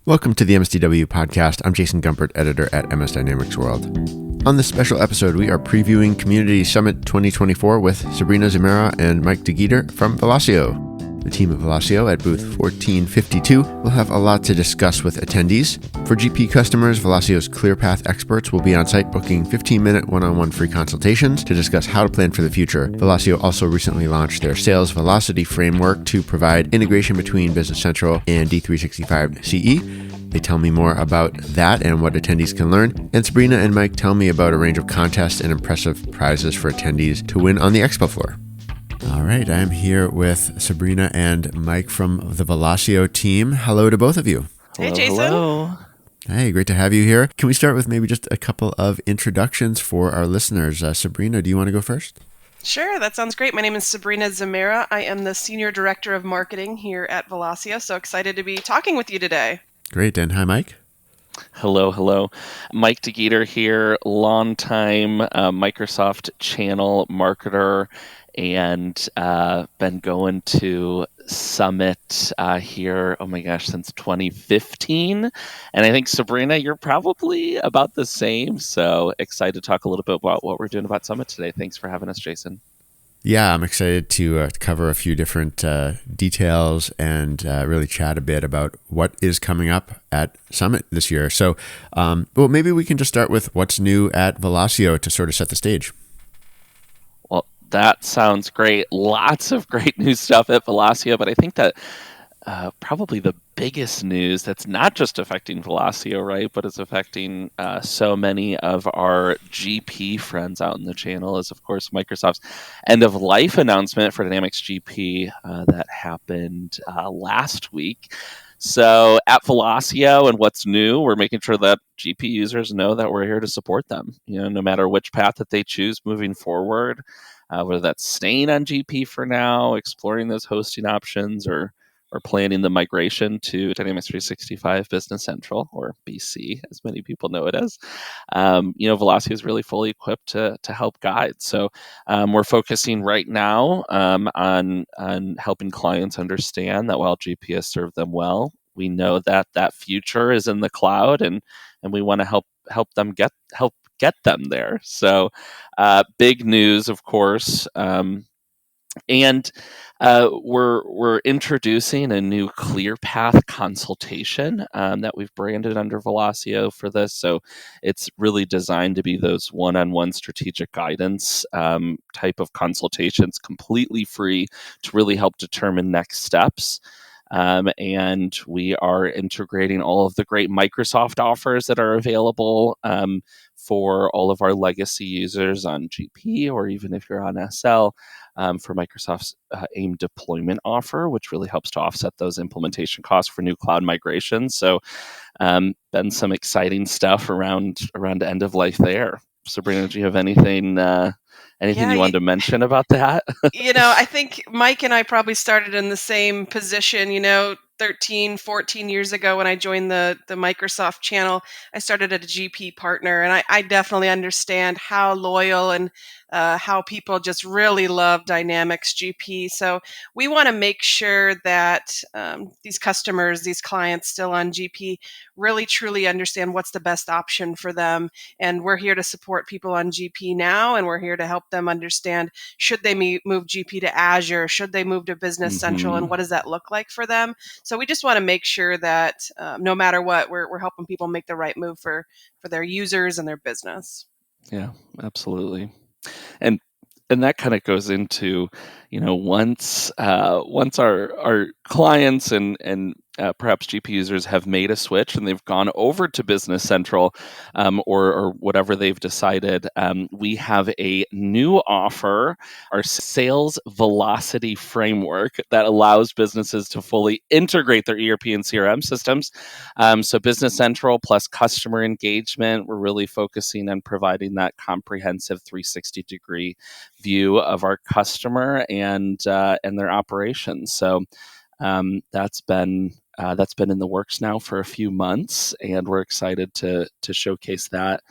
Welcome to the MSDW podcast. I'm Jason Gumpert, editor at MS Dynamics World. On this special episode, we are previewing Community Summit 2024 with Sabrina, Zimara, and Mike DeGeeter from Velosio. The team at Velosio at booth 1452 will have a lot to discuss with attendees. For GP customers, Velosio's ClearPath experts will be on site booking 15-minute one-on-one free consultations to discuss how to plan for the future. Velosio also recently launched their sales velocity framework to provide integration between Business Central and D365 CE. They tell me more about that and what attendees can learn. And Sabrina and Mike tell me about a range of contests and impressive prizes for attendees to win on the expo floor. All right, I'm here with Sabrina and Mike from the Velosio team. Hello to both of you. Hey, Jason. Hello. Hey, great to have you here. Can we start with maybe just a couple of introductions for our listeners? Sabrina, do you want to go first? Sure, that sounds great. My name is Sabrina Zimara. I am the Senior Director of Marketing here at Velosio. So excited to be talking with you today. Great. And hi, Mike. Hello. Mike DeGeeter here, longtime Microsoft channel marketer, and been going to Summit here, since 2015. And I think, Sabrina, you're probably about the same. So excited to talk a little bit about what we're doing about Summit today. Thanks for having us, Jason. Yeah, I'm excited to cover a few different details and really chat a bit about what is coming up at Summit this year. So, maybe we can just start with what's new at Velosio to sort of set the stage. Well, that sounds great. Lots of great new stuff at Velosio, but I think that probably the biggest news that's not just affecting Velosio, right, but is affecting so many of our GP friends out in the channel is, of course, Microsoft's end-of-life announcement for Dynamics GP that happened last week. So at Velosio and what's new, we're making sure that GP users know that we're here to support them, no matter which path that they choose moving forward, whether that's staying on GP for now, exploring those hosting options, or planning the migration to Dynamics 365 Business Central, or BC, as many people know it as. Velosio is really fully equipped to help guide. So we're focusing right now on helping clients understand that while GP has served them well, we know that future is in the cloud, and we want to help get them there. So big news, of course. And we're introducing a new ClearPath consultation that we've branded under Velosio for this. So it's really designed to be those one-on-one strategic guidance type of consultations, completely free to really help determine next steps. And we are integrating all of the great Microsoft offers that are available for all of our legacy users on GP, or even if you're on SL, for Microsoft's AIM deployment offer, which really helps to offset those implementation costs for new cloud migrations. So been some exciting stuff around end of life there. Sabrina, do you have anything you wanted to mention about that? I think Mike and I probably started in the same position, 13, 14 years ago when I joined the Microsoft channel. I started at a GP partner, and I definitely understand how loyal and how people just really love Dynamics GP. So we want to make sure that these customers, these clients still on GP, really truly understand what's the best option for them. And we're here to support people on GP now, and we're here to help them understand, should they move GP to Azure? Should they move to Business Central? And what does that look like for them? So we just want to make sure that no matter what, we're helping people make the right move for their users and their business. Yeah, absolutely. And that kind of goes into, once our clients and perhaps GP users have made a switch and they've gone over to Business Central or whatever they've decided, we have a new offer, our sales velocity framework, that allows businesses to fully integrate their ERP and CRM systems. So Business Central plus customer engagement, we're really focusing on providing that comprehensive 360-degree view of our customer and their operations. So that's been in the works now for a few months, and we're excited to showcase that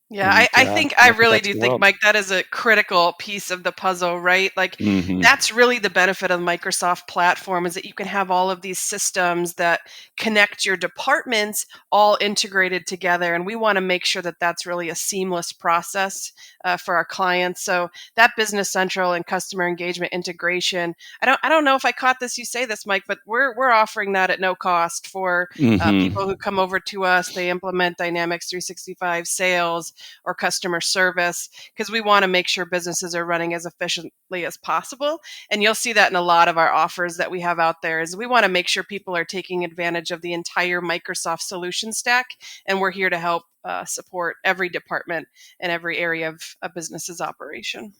Yeah, and I think I make it really that to do the think, world. Mike, that is a critical piece of the puzzle, right? Like Hmm. that's really the benefit of the Microsoft platform is that you can have all of these systems that connect your departments all integrated together, and we want to make sure that that's really a seamless process for our clients. So that Business Central and customer engagement integration, I don't know if I caught this. You say this, Mike, but we're offering that at no cost for Hmm. people who come over to us. They implement Dynamics 365 sales or customer service because we want to make sure businesses are running as efficiently as possible. And you'll see that in a lot of our offers that we have out there is we want to make sure people are taking advantage of the entire Microsoft solution stack. And we're here to help support every department and every area of a business's operation.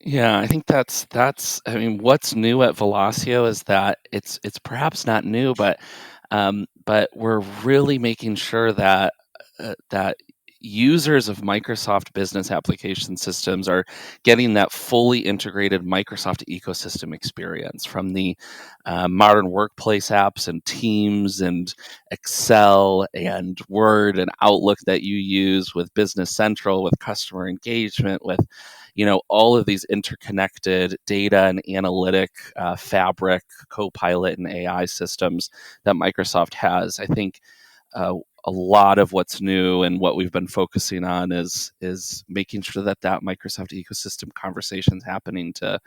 Yeah, I think that's. I mean, what's new at Velosio is that it's perhaps not new, but we're really making sure that that users of Microsoft business application systems are getting that fully integrated Microsoft ecosystem experience from the modern workplace apps and Teams and Excel and Word and Outlook that you use with Business Central, with customer engagement, with all of these interconnected data and analytic fabric, Copilot, and AI systems that Microsoft has. I think a lot of what's new and what we've been focusing on is making sure that Microsoft ecosystem conversation is happening to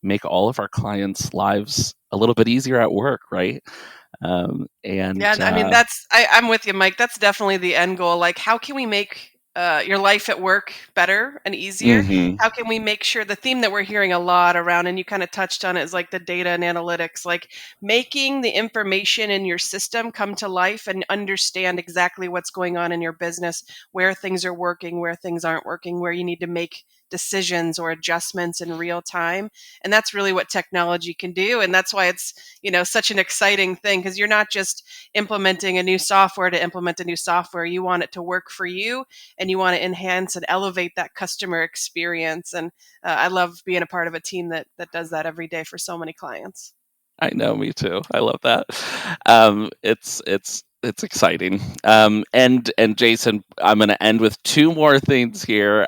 make all of our clients' lives a little bit easier at work, right? And Yeah, I mean I'm with you, Mike. That's definitely the end goal. Like, how can we make your life at work better and easier? mhm. How can we make sure the theme that we're hearing a lot around, and you kind of touched on it, is like the data and analytics, like making the information in your system come to life and understand exactly what's going on in your business, where things are working, where things aren't working, where you need to make decisions or adjustments in real time. And that's really what technology can do. And that's why it's, such an exciting thing because you're not just implementing a new software to implement a new software. You want it to work for you and you want to enhance and elevate that customer experience. And I love being a part of a team that does that every day for so many clients. I know, me too. I love that. It's exciting. And Jason, I'm going to end with two more things here,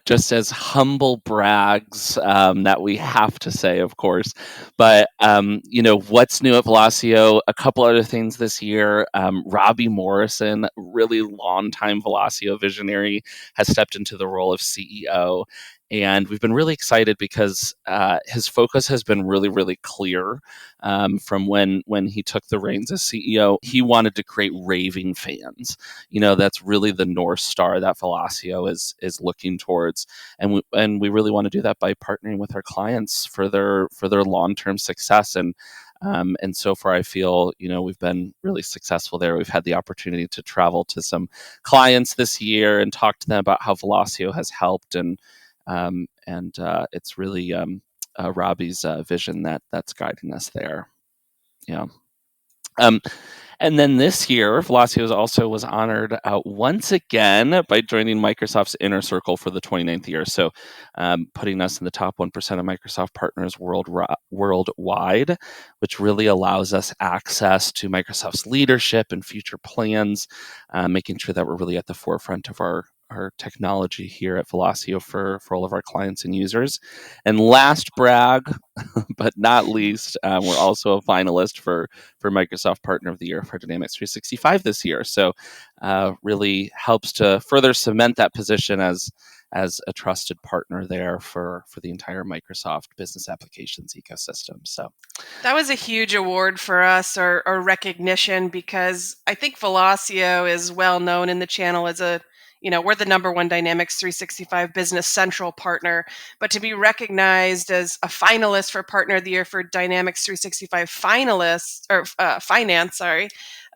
just as humble brags that we have to say, of course. But what's new at Velosio? A couple other things this year. Robbie Morrison, really longtime Velosio visionary, has stepped into the role of CEO. And we've been really excited because his focus has been really, really clear from when he took the reins as CEO. He wanted to create raving fans. That's really the North Star that Velosio is looking towards, and we really want to do that by partnering with our clients for their long term success. And so far, I feel we've been really successful there. We've had the opportunity to travel to some clients this year and talk to them about how Velosio has helped, and it's really Robbie's vision that's guiding us there. Yeah. Um, and then this year, Velosio also was honored once again by joining Microsoft's Inner Circle for the 29th year. So putting us in the top 1% of Microsoft partners worldwide, which really allows us access to Microsoft's leadership and future plans, making sure that we're really at the forefront of our technology here at Velosio for all of our clients and users. And last brag, but not least, we're also a finalist for Microsoft Partner of the Year for Dynamics 365 this year. So really helps to further cement that position as a trusted partner there for the entire Microsoft business applications ecosystem. So that was a huge award for us or recognition because I think Velosio is well known in the channel as we're the number one Dynamics 365 Business Central partner, but to be recognized as a finalist for Partner of the Year for Dynamics 365 finalists or finance,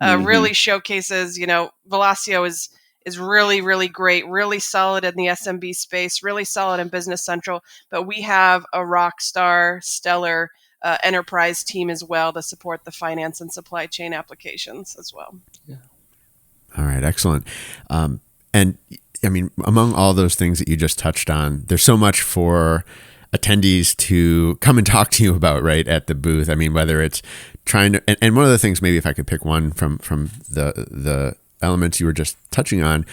really showcases, Velosio is really, really great, really solid in the SMB space, really solid in Business Central, but we have a rock star, stellar enterprise team as well to support the finance and supply chain applications as well. Yeah. All right, excellent. And I mean, among all those things that you just touched on, there's so much for attendees to come and talk to you about, right, at the booth. I mean, whether it's trying to, and one of the things, maybe if I could pick one from the elements you were just touching on,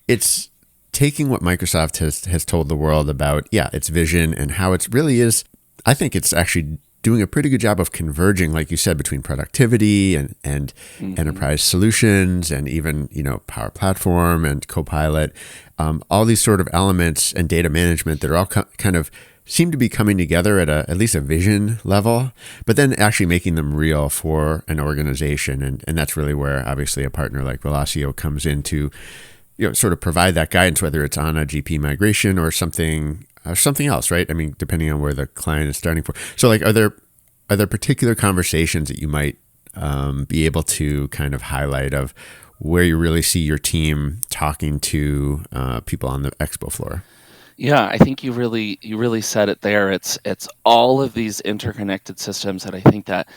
it's taking what Microsoft has told the world about, its vision and how it really is. I think it's actually doing a pretty good job of converging, like you said, between productivity and enterprise solutions, and even, Power Platform and Copilot, all these sort of elements and data management that are all kind of seem to be coming together at least a vision level, but then actually making them real for an organization. And that's really where obviously a partner like Velosio comes in to, sort of provide that guidance, whether it's on a GP migration or something else, right? I mean, depending on where the client is starting for. So like, are there particular conversations that you might be able to kind of highlight of where you really see your team talking to people on the expo floor? Yeah, I think you really said it there. It's all of these interconnected systems that I think that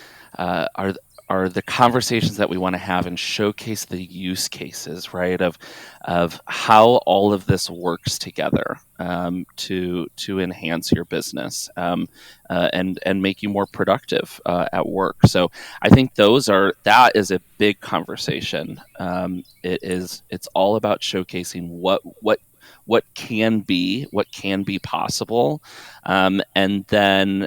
are the conversations that we want to have and showcase the use cases, right? Of how all of this works together to enhance your business and make you more productive at work. So I think that is a big conversation. It's all about showcasing what can be possible, and then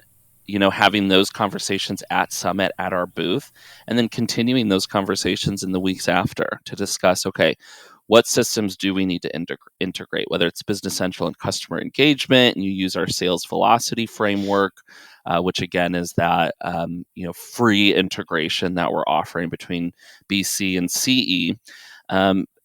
having those conversations at Summit at our booth, and then continuing those conversations in the weeks after to discuss, okay, what systems do we need to integrate, whether it's Business Central and customer engagement, and you use our sales velocity framework, which again is that free integration that we're offering between BC and CE.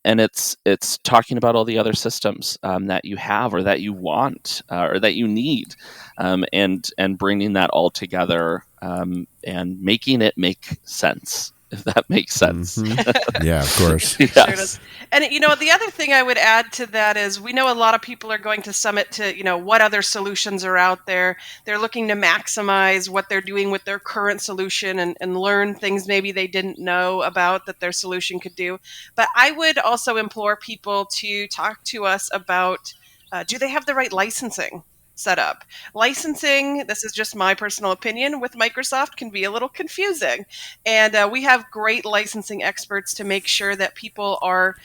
And it's talking about all the other systems that you have or that you want or that you need, and bringing that all together and making it make sense, if that makes sense. Mm-hmm. Yeah, of course. Yes. Sure does. And the other thing I would add to that is we know a lot of people are going to Summit to, what other solutions are out there. They're looking to maximize what they're doing with their current solution and learn things maybe they didn't know about that their solution could do. But I would also implore people to talk to us about, do they have the right licensing set up? Licensing, this is just my personal opinion, with Microsoft can be a little confusing. And we have great licensing experts to make sure that people are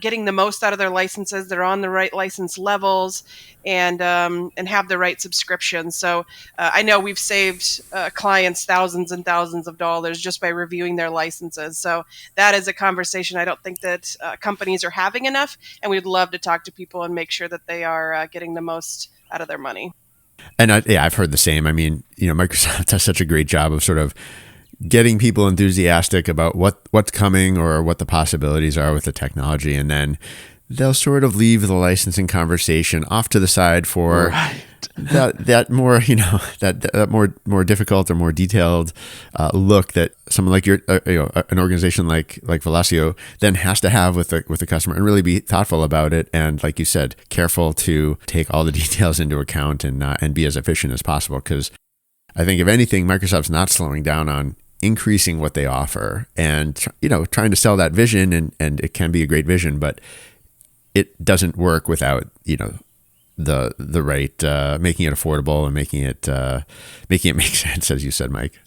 getting the most out of their licenses. They're on the right license levels and have the right subscriptions. So I know we've saved clients thousands and thousands of dollars just by reviewing their licenses. So that is a conversation I don't think that companies are having enough. And we'd love to talk to people and make sure that they are getting the most out of their money. And I've heard the same. I mean, Microsoft does such a great job of sort of getting people enthusiastic about what's coming or what the possibilities are with the technology, and then they'll sort of leave the licensing conversation off to the side for that more that more difficult or more detailed look that someone like an organization like Velosio then has to have with the customer, and really be thoughtful about it, and like you said, careful to take all the details into account and be as efficient as possible. Because I think if anything, Microsoft's not slowing down on increasing what they offer and trying to sell that vision, and it can be a great vision, but it doesn't work without the right making it affordable and making it make sense, as you said, Mike.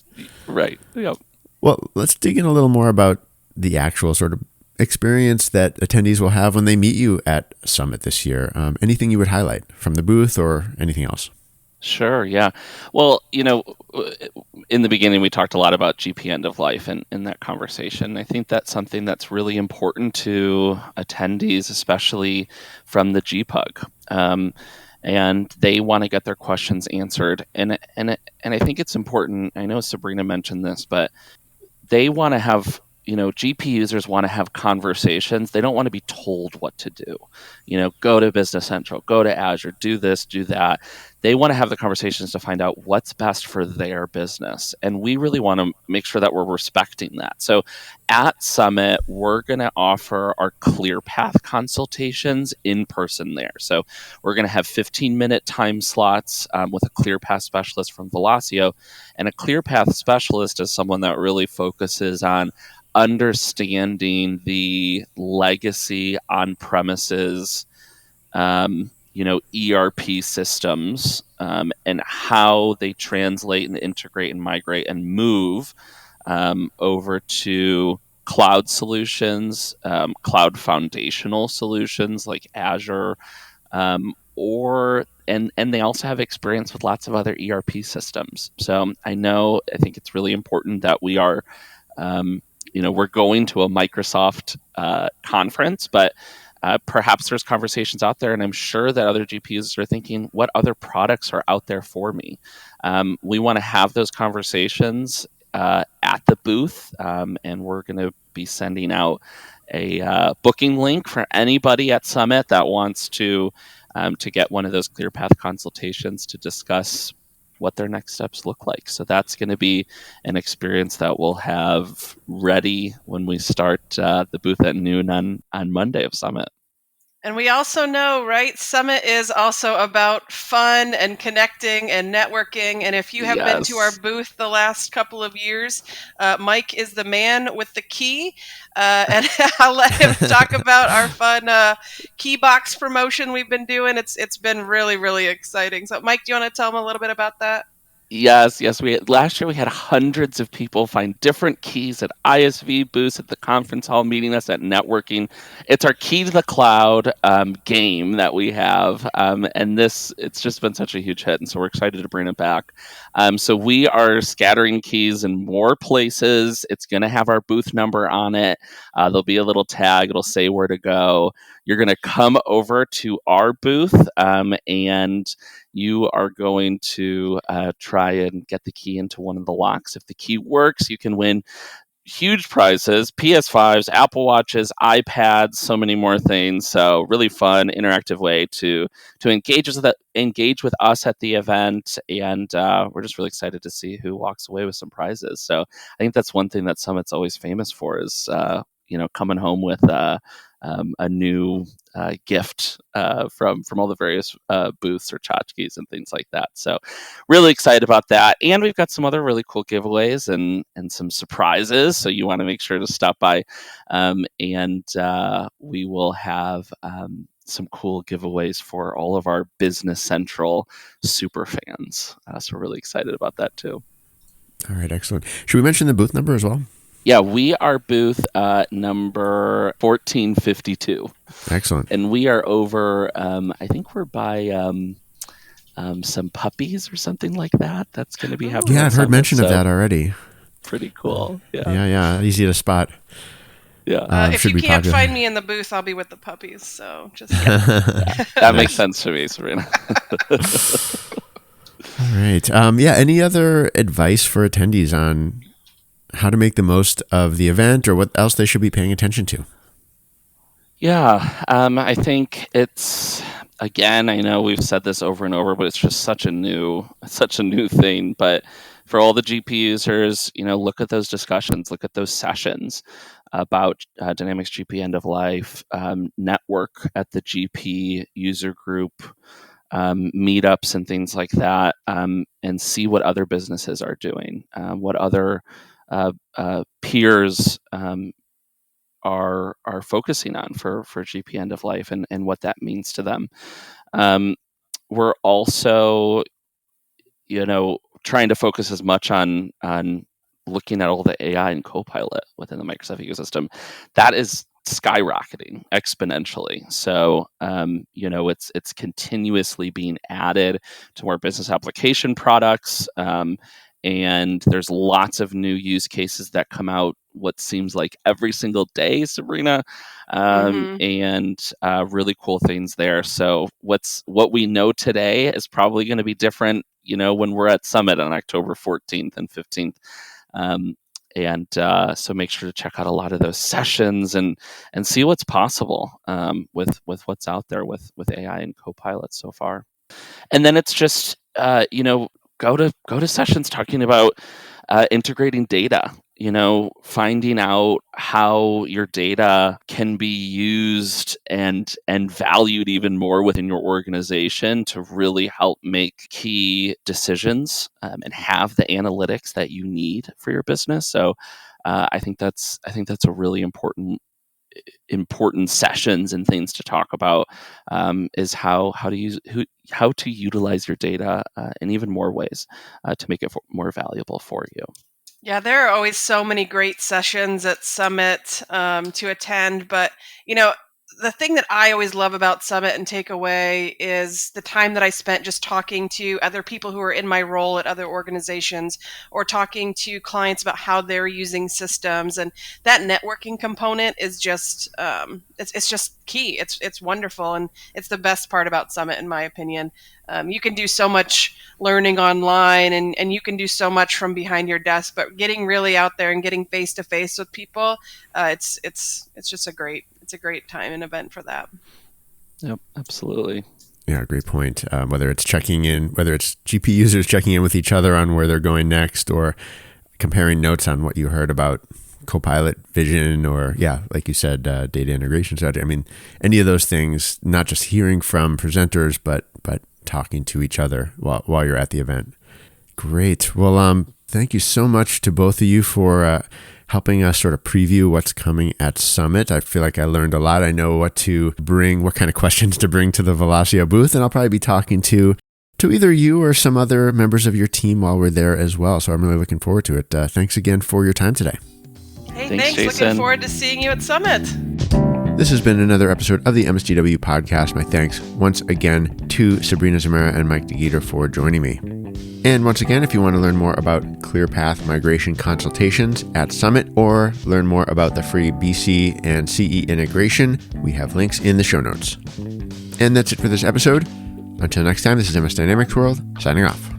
Right. Yep. Well, let's dig in a little more about the actual sort of experience that attendees will have when they meet you at Summit this year. Anything you would highlight from the booth or anything else? Sure. Yeah. Well, in the beginning, we talked a lot about GP end of life in that conversation. I think that's something that's really important to attendees, especially from the GPUG. And they want to get their questions answered. And I think it's important. I know Sabrina mentioned this, but they want to have, GP users want to have conversations. They don't want to be told what to do. Go to Business Central, go to Azure, do this, do that. They want to have the conversations to find out what's best for their business. And we really want to make sure that we're respecting that. So at Summit, we're going to offer our ClearPath consultations in person there. So we're going to have 15-minute time slots with a ClearPath specialist from Velosio. And a ClearPath specialist is someone that really focuses on understanding the legacy on-premises ERP systems and how they translate and integrate and migrate and move over to cloud solutions, cloud foundational solutions like Azure, and they also have experience with lots of other ERP systems. So I think it's really important that we are, we're going to a Microsoft conference, but perhaps there's conversations out there, and I'm sure that other GPUs are thinking, what other products are out there for me? We want to have those conversations at the booth, and we're going to be sending out a booking link for anybody at Summit that wants to get one of those ClearPath consultations to discuss what their next steps look like. So that's going to be an experience that we'll have ready when we start the booth at noon on Monday of Summit. And we also know, right, Summit is also about fun and connecting and networking. And if you have been to our booth the last couple of years, Mike is the man with the key. And I'll let him talk about our fun key box promotion we've been doing. It's been really, really exciting. So, Mike, do you want to tell him a little bit about that? Yes. Last year we had hundreds of people find different keys at ISV booths, at the conference hall, meeting us at networking. It's our key to the cloud game that we have, and it's just been such a huge hit, and so we're excited to bring it back. So we are scattering keys in more places. It's going to have our booth number on it. There'll be a little tag. It'll say where to go. You're going to come over to our booth, and you are going to try and get the key into one of the locks. If the key works, you can win huge prizes: PS5s, Apple Watches, iPads, so many more things. So really fun, interactive way to engage with us at the event, and we're just really excited to see who walks away with some prizes. So I think that's one thing that Summit's always famous for is coming home with a new gift from all the various booths or tchotchkes and things like that. So really excited about that. And we've got some other really cool giveaways and some surprises. So you want to make sure to stop by. And we will have some cool giveaways for all of our Business Central super fans. So we're really excited about that too. All right, excellent. Should we mention the booth number as well? Yeah, we are booth number 1452. Excellent. And we are over, I think we're by some puppies or something like that. That's going to be happening. Yeah, I've heard mention of that already. Pretty cool. Yeah. Easy to spot. Yeah. If you can't find me in the booth, I'll be with the puppies. So just that makes sense to me, Sabrina. All right. Any other advice for attendees on how to make the most of the event, or what else they should be paying attention to? Yeah, I think it's, again, I know we've said this over and over, but it's just such a new thing. But for all the GP users, look at those discussions, look at those sessions about Dynamics GP end of life, network at the GP user group, meetups and things like that, and see what other businesses are doing, what other peers are focusing on for GP end of life, and what that means to them. We're also, trying to focus as much on looking at all the AI and Copilot within the Microsoft ecosystem. That is skyrocketing exponentially. So, it's continuously being added to more business application products. And there's lots of new use cases that come out what seems like every single day, Sabrina, and really cool things there. So what we know today is probably going to be different, when we're at Summit on October 14th and 15th. So make sure to check out a lot of those sessions and see what's possible with what's out there with AI and Copilot so far. And then it's just go to sessions talking about integrating data, finding out how your data can be used and valued even more within your organization to really help make key decisions and have the analytics that you need for your business. So I think that's a really important sessions and things to talk about, is how to utilize your data in even more ways to make it more valuable for you. Yeah, there are always so many great sessions at Summit to attend. But, the thing that I always love about Summit and take away is the time that I spent just talking to other people who are in my role at other organizations or talking to clients about how they're using systems. And that networking component is just, it's just key. It's wonderful. And it's the best part about Summit, in my opinion. You can do so much learning online and you can do so much from behind your desk, but getting really out there and getting face to face with people, it's just a great time and event for that. Yep, absolutely. Yeah, great point. Whether it's GP users checking in with each other on where they're going next, or comparing notes on what you heard about Copilot vision, or like you said, data integration strategy. I mean, any of those things, not just hearing from presenters, but talking to each other while you're at the event. Great. Well, thank you so much to both of you for helping us sort of preview what's coming at Summit. I feel like I learned a lot. I know what to bring, what kind of questions to bring to the Velosio booth, and I'll probably be talking to either you or some other members of your team while we're there as well. So I'm really looking forward to it. Thanks again for your time today. Hey, thanks Looking Jason. forward to seeing you at Summit. This has been another episode of the MSDW podcast. My thanks once again to Sabrina, Zimara, and Mike DeGeeter for joining me. And once again, if you want to learn more about ClearPath migration consultations at Summit, or learn more about the free BC and CE integration, we have links in the show notes. And that's it for this episode. Until next time, this is MS Dynamics World, signing off.